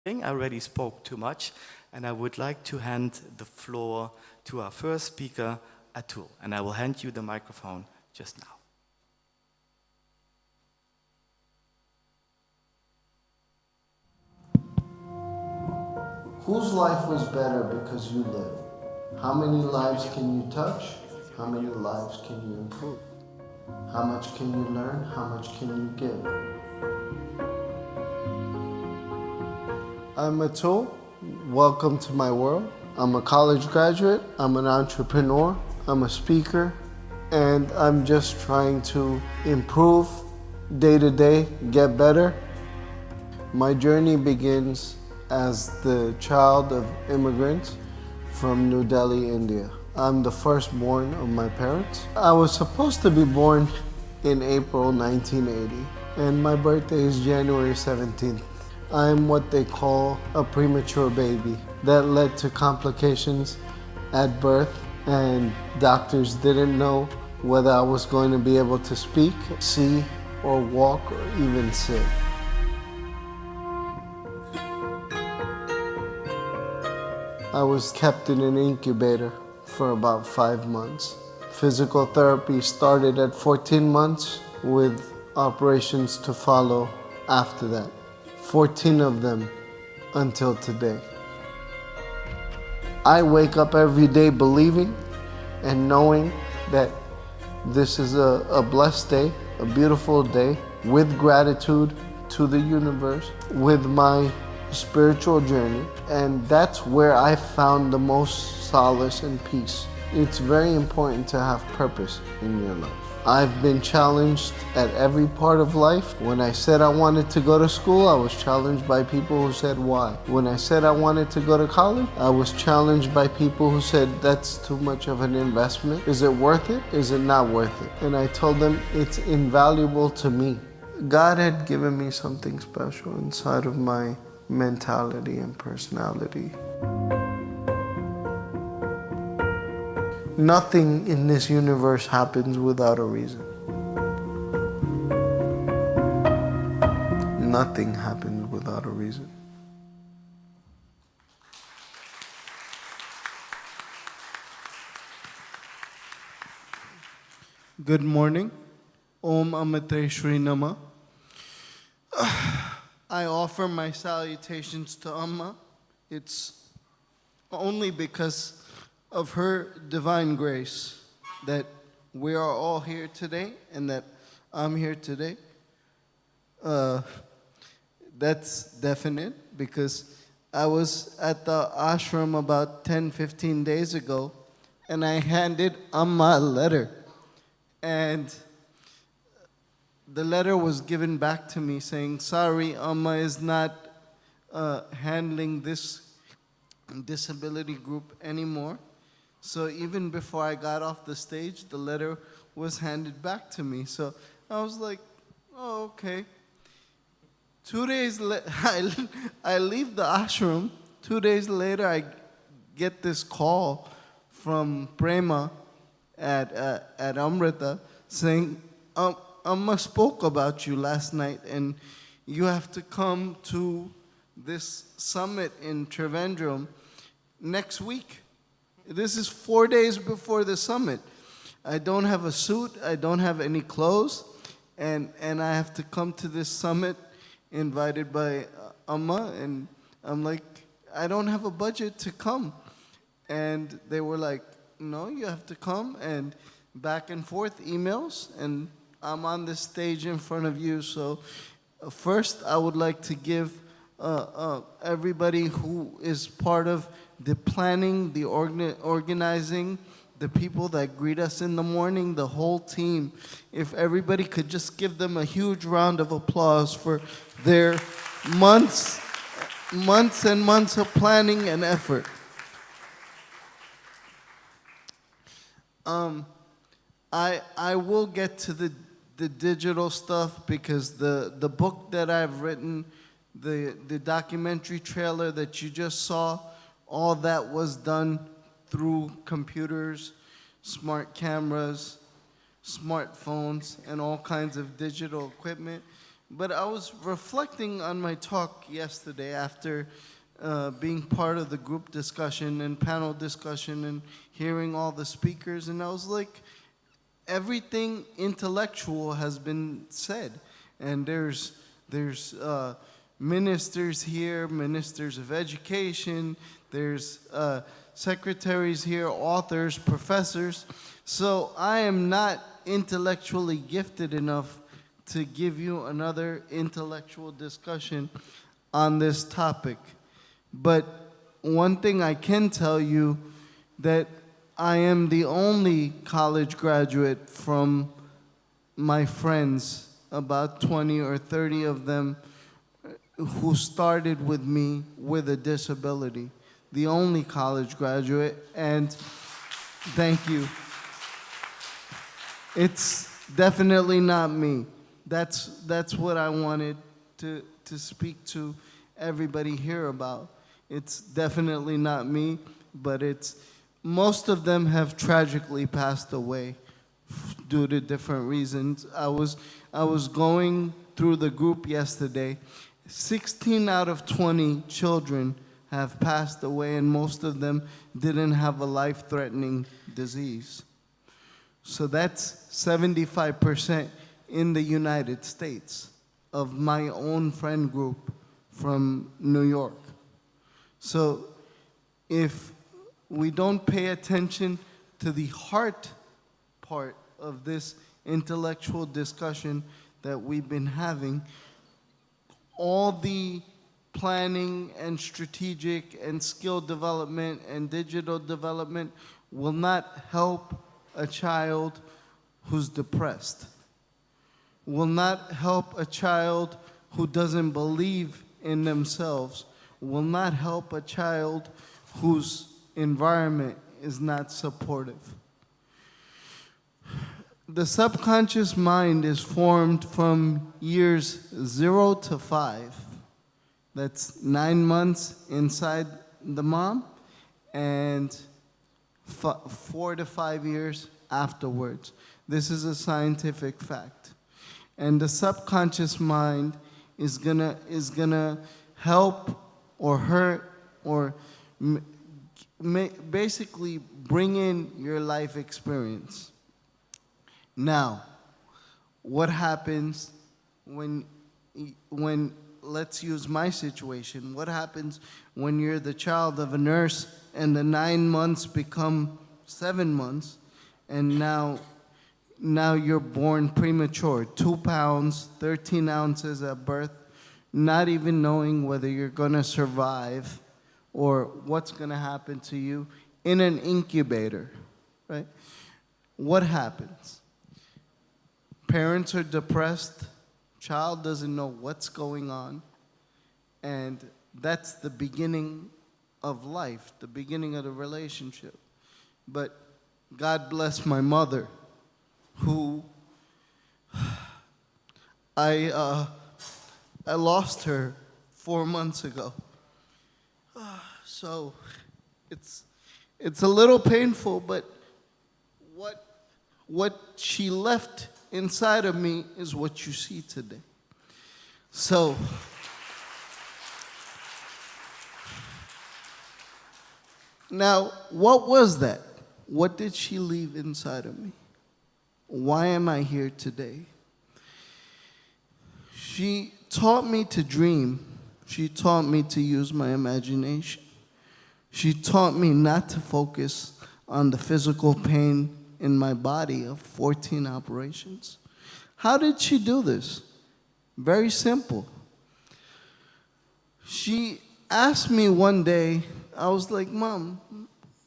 I already spoke too much, and I would like to hand the floor to our first speaker, Atul, and I will hand you the microphone just now. Whose life was better because you lived? How many lives can you touch? How many lives can you improve? How much can you learn? How much can you give? I'm Atul. Welcome to my world. I'm a college graduate. I'm an entrepreneur. I'm a speaker. And I'm just trying to improve day to day, get better. My journey begins as the child of immigrants from New Delhi, India. I'm the firstborn of my parents. I was supposed to be born in April 1980, and my birthday is January 17th. I'm what they call a premature baby. That led to complications at birth, and doctors didn't know whether I was going to be able to speak, see, or walk, or even sit. I was kept in an incubator for about 5 months. Physical therapy started at 14 months with operations to follow after that. 14 of them until today. I wake up every day believing and knowing that this is a blessed day, a beautiful day, with gratitude to the universe, with my spiritual journey, and that's where I found the most solace and peace. It's very important to have purpose in your life. I've been challenged at every part of life. When I said I wanted to go to school, I was challenged by people who said why. When I said I wanted to go to college, I was challenged by people who said that's too much of an investment. Is it worth it? Is it not worth it? And I told them it's invaluable to me. God had given me something special inside of my mentality and personality. Nothing in this universe happens without a reason. Nothing happens without a reason. Good morning. Om Amatre Shri Nama. I offer my salutations to Amma. It's only because of her divine grace that we are all here today and that I'm here today. That's definite because I was at the ashram about 10-15 days ago and I handed Amma a letter. And the letter was given back to me saying, sorry, Amma is not handling this disability group anymore. So even before I got off the stage, the letter was handed back to me. So I was like, oh, okay. 2 days later, I leave the ashram. 2 days later, I get this call from Prema at Amrita saying, Amma spoke about you last night and you have to come to this summit in Trivandrum next week. This is 4 days before the summit. I don't have a suit, I don't have any clothes, and I have to come to this summit invited by Amma, and I'm like, I don't have a budget to come. And they were like, no, you have to come, and back and forth emails, and I'm on this stage in front of you. So first I would like to give everybody who is part of the planning, the organizing, the people that greet us in the morning, the whole team. If everybody could just give them a huge round of applause for their months and months of planning and effort. I will get to the digital stuff because the book that I've written, the documentary trailer that you just saw, all that was done through computers, smart cameras, smartphones, and all kinds of digital equipment. But I was reflecting on my talk yesterday after being part of the group discussion and panel discussion and hearing all the speakers, and I was like, everything intellectual has been said, and there's ministers here, ministers of education, there's secretaries here, authors, professors. So I am not intellectually gifted enough to give you another intellectual discussion on this topic. But one thing I can tell you, that I am the only college graduate from my friends, about 20 or 30 of them, who started with me with a disability. The only college graduate, and thank you. It's definitely not me. That's what I wanted to speak to everybody here about. It's definitely not me, but most of them have tragically passed away due to different reasons. I was going through the group yesterday. 16 out of 20 children have passed away, and most of them didn't have a life-threatening disease. So that's 75% in the United States of my own friend group from New York. So if we don't pay attention to the heart part of this intellectual discussion that we've been having, all the planning and strategic and skill development and digital development will not help a child who's depressed, will not help a child who doesn't believe in themselves, will not help a child whose environment is not supportive. The subconscious mind is formed from years 0 to 5. That's 9 months inside the mom, and 4 to 5 years afterwards. This is a scientific fact. And the subconscious mind is gonna help or hurt or basically bring in your life experience. Now, what happens when, let's use my situation, what happens when you're the child of a nurse and the 9 months become 7 months, and now you're born premature, 2 pounds, 13 ounces at birth, not even knowing whether you're gonna survive or what's gonna happen to you in an incubator, right? What happens? Parents are depressed, child doesn't know what's going on, and that's the beginning of life, the beginning of the relationship. But God bless my mother, who I lost her 4 months ago. So it's a little painful, but what she left inside of me is what you see today. So now, what was that? What did she leave inside of me? Why am I here today? She taught me to dream. She taught me to use my imagination. She taught me not to focus on the physical pain in my body of 14 operations. How did she do this? Very simple. She asked me one day, I was like, Mom,